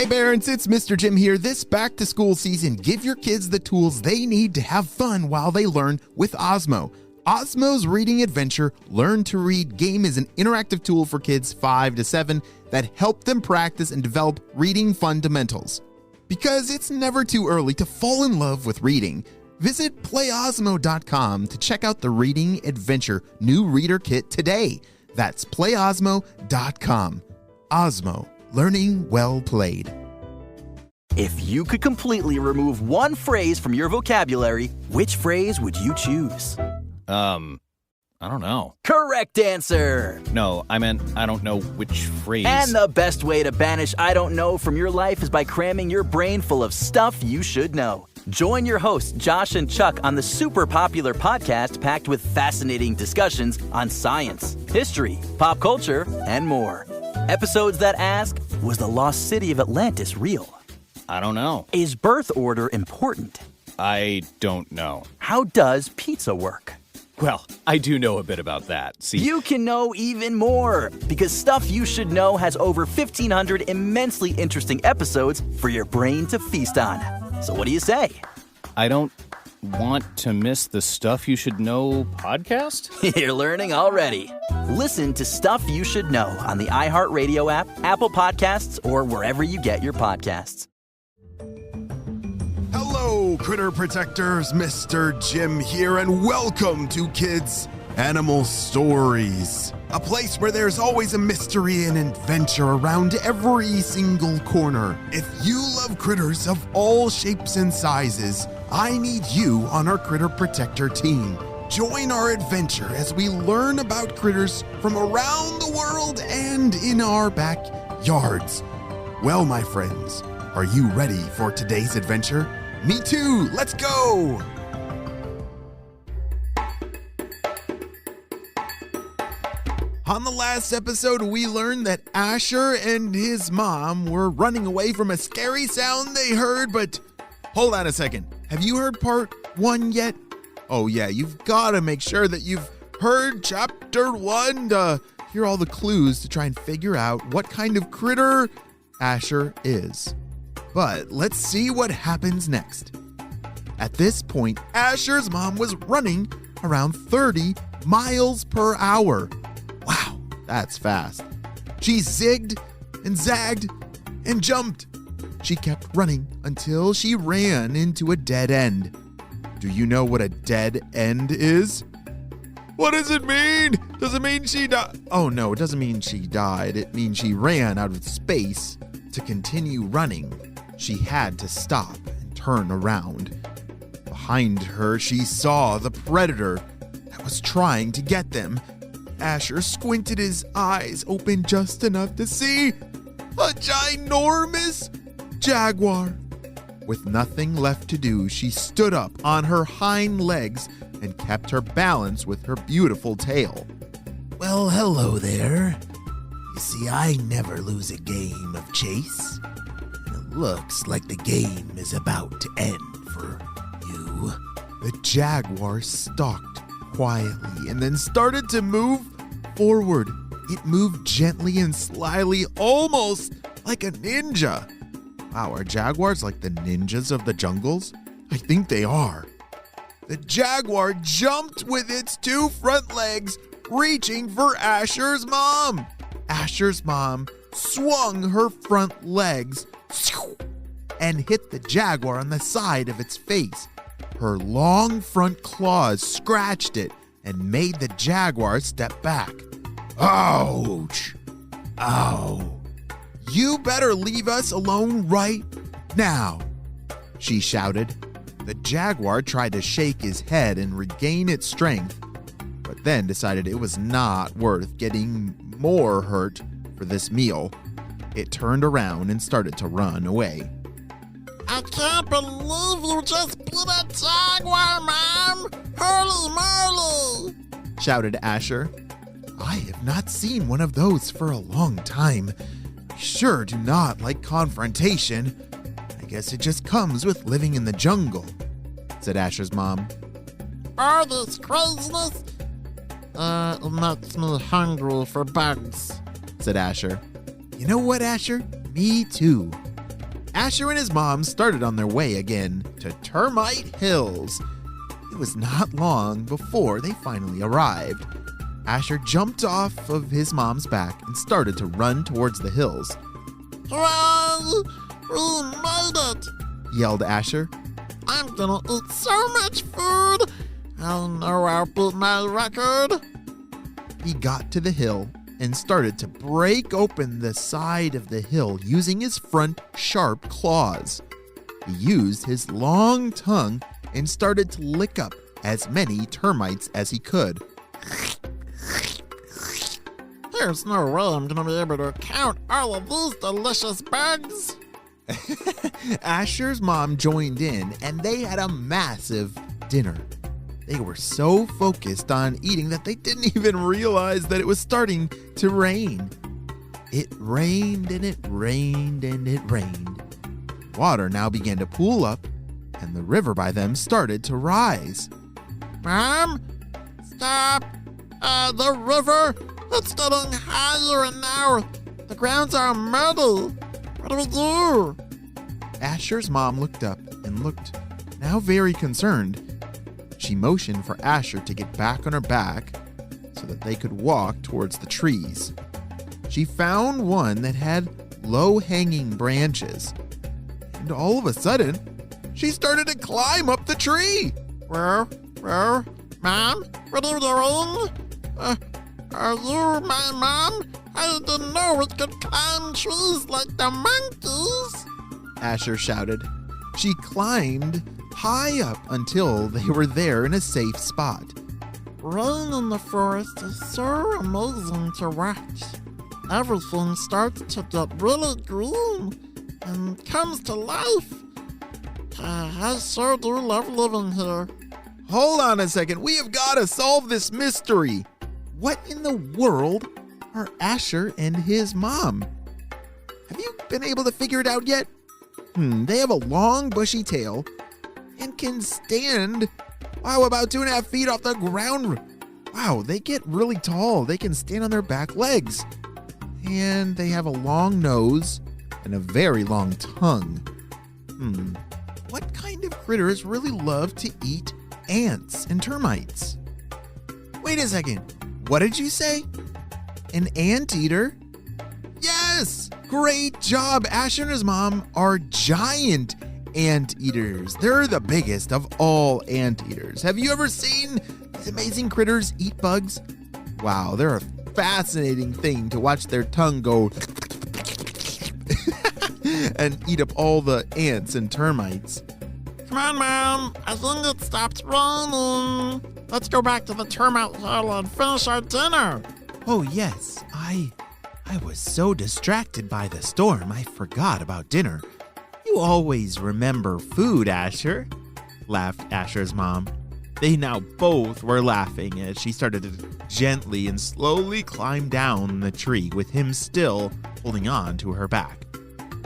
Hey parents, it's Mr. Jim here. This back-to-school season, give your kids the tools they need to have fun while they learn with Osmo. Osmo's Reading Adventure Learn to Read game is an interactive tool for kids 5 to 7 that help them practice and develop reading fundamentals. Because it's never too early to fall in love with reading, visit playosmo.com to check out the Reading Adventure new reader kit today. That's playosmo.com. Osmo. Learning well played. If you could completely remove one phrase from your vocabulary, which phrase would you choose? I don't know. Correct answer! No, I meant I don't know which phrase. And the best way to banish I don't know from your life is by cramming your brain full of stuff you should know. Join your hosts, Josh and Chuck, on the super popular podcast packed with fascinating discussions on science, history, pop culture, and more. Episodes that ask, was the lost city of Atlantis real? I don't know. Is birth order important? I don't know. How does pizza work? Well, I do know a bit about that. See, You can know even more, because Stuff You Should Know has over 1,500 immensely interesting episodes for your brain to feast on. So what do you say? I don't want to miss the Stuff You Should Know podcast? You're learning already. Listen to Stuff You Should Know on the iHeartRadio app, Apple Podcasts, or wherever you get your podcasts. Hello, critter protectors. Mr. Jim here, and welcome to Kids Animal Stories, a place where there's always a mystery and adventure around every single corner. If you love critters of all shapes and sizes, I need you on our Critter Protector team. Join our adventure as we learn about critters from around the world and in our backyards. Well, my friends, are you ready for today's adventure? Me too! Let's go! On the last episode, we learned that Asher and his mom were running away from a scary sound they heard, but hold on a second. Have you heard part 1 yet? Oh yeah, you've got to make sure that you've heard chapter 1 to hear all the clues to try and figure out what kind of critter Asher is. But let's see what happens next. At this point, Asher's mom was running around 30 miles per hour. Wow, that's fast. She zigged and zagged and jumped. She kept running until she ran into a dead end. Do you know what a dead end is? What does it mean? Does it mean she died? Oh no, it doesn't mean she died. It means she ran out of space. To continue running, she had to stop and turn around. Behind her, she saw the predator that was trying to get them. Asher squinted his eyes open just enough to see a ginormous jaguar. With nothing left to do, she stood up on her hind legs and kept her balance with her beautiful tail. Well, hello there. You see, I never lose a game of chase. And it looks like the game is about to end for you. The jaguar stalked quietly and then started to move forward. It moved gently and slyly, almost like a ninja. Wow, are jaguars like the ninjas of the jungles? I think they are. The jaguar jumped with its 2 front legs, reaching for Asher's mom. Asher's mom swung her front legs and hit the jaguar on the side of its face. Her long front claws scratched it and made the jaguar step back. Ouch! Ow! You better leave us alone right now, she shouted. The jaguar tried to shake his head and regain its strength, but then decided it was not worth getting more hurt for this meal. It turned around and started to run away. I can't believe you just beat a jaguar, Mom! Holy moly! Shouted Asher. I have not seen one of those for a long time. I sure do not like confrontation. I guess it just comes with living in the jungle, said Asher's mom. All this craziness? It makes me hungry for bugs, said Asher. You know what, Asher? Me too. Asher and his mom started on their way again to Termite Hills. It was not long before they finally arrived. Asher jumped off of his mom's back and started to run towards the hills. Hooray! We made it! Yelled Asher. I'm gonna eat so much food! I know I'll beat my record! He got to the hill and started to break open the side of the hill using his front sharp claws. He used his long tongue and started to lick up as many termites as he could. There's no way I'm gonna be able to count all of these delicious bugs! Asher's mom joined in and they had a massive dinner. They were so focused on eating that they didn't even realize that it was starting to rain. It rained and it rained and it rained. Water now began to pool up and the river by them started to rise. Mom? Stop! The river! It's getting higher and now the grounds are muddy. What do we do? Asher's mom looked up and looked, now very concerned. She motioned for Asher to get back on her back so that they could walk towards the trees. She found one that had low-hanging branches. And all of a sudden, she started to climb up the tree. Where? Mom? What are you doing? Are you my mom? I didn't know we could climb trees like the monkeys. Asher shouted. She climbed high up until they were there in a safe spot. Rain in the forest is so amazing to watch. Everything starts to get really green and comes to life. I sure do love living here. Hold on a second. We have got to solve this mystery. What in the world are Asher and his mom? Have you been able to figure it out yet? They have a long bushy tail and can stand, about 2.5 feet off the ground. Wow, they get really tall. They can stand on their back legs. And they have a long nose and a very long tongue. What kind of critters really love to eat ants and termites? Wait a second. What did you say? An anteater? Yes! Great job! Asher and his mom are giant anteaters. They're the biggest of all anteaters. Have you ever seen these amazing critters eat bugs? Wow, they're a fascinating thing to watch their tongue go and eat up all the ants and termites. Come on, Mom. I think it stopped raining. Let's go back to the termite hill and finish our dinner. Oh, yes. I was so distracted by the storm, I forgot about dinner. You always remember food, Asher, laughed Asher's mom. They now both were laughing as she started to gently and slowly climb down the tree with him still holding on to her back.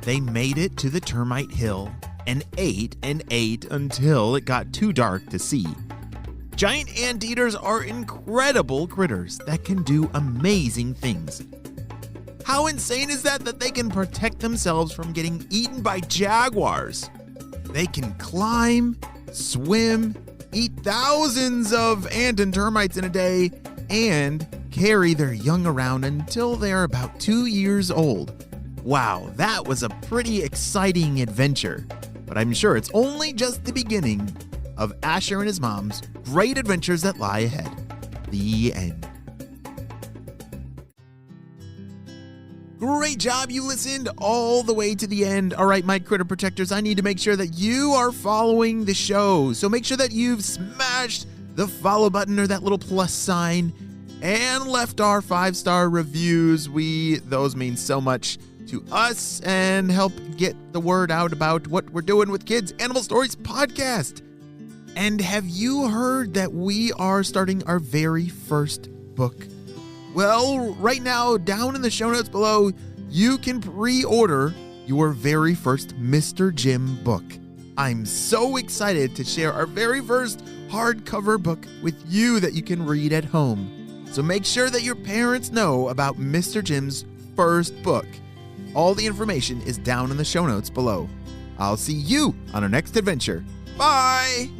They made it to the termite hill and ate until it got too dark to see. Giant anteaters are incredible critters that can do amazing things. How insane is that they can protect themselves from getting eaten by jaguars? They can climb, swim, eat thousands of ant and termites in a day, and carry their young around until they're about 2 years old. Wow, that was a pretty exciting adventure, but I'm sure it's only just the beginning of Asher and his mom's great adventures that lie ahead. The end. Great job, you listened all the way to the end. All right, my critter protectors, I need to make sure that you are following the show. So make sure that you've smashed the follow button or that little plus sign and left our 5-star reviews. Those mean so much to us and help get the word out about what we're doing with Kids Animal Stories podcast. And have you heard that we are starting our very first book? Well, right now, down in the show notes below, you can pre-order your very first Mr. Jim book. I'm so excited to share our very first hardcover book with you that you can read at home. So make sure that your parents know about Mr. Jim's first book. All the information is down in the show notes below. I'll see you on our next adventure. Bye!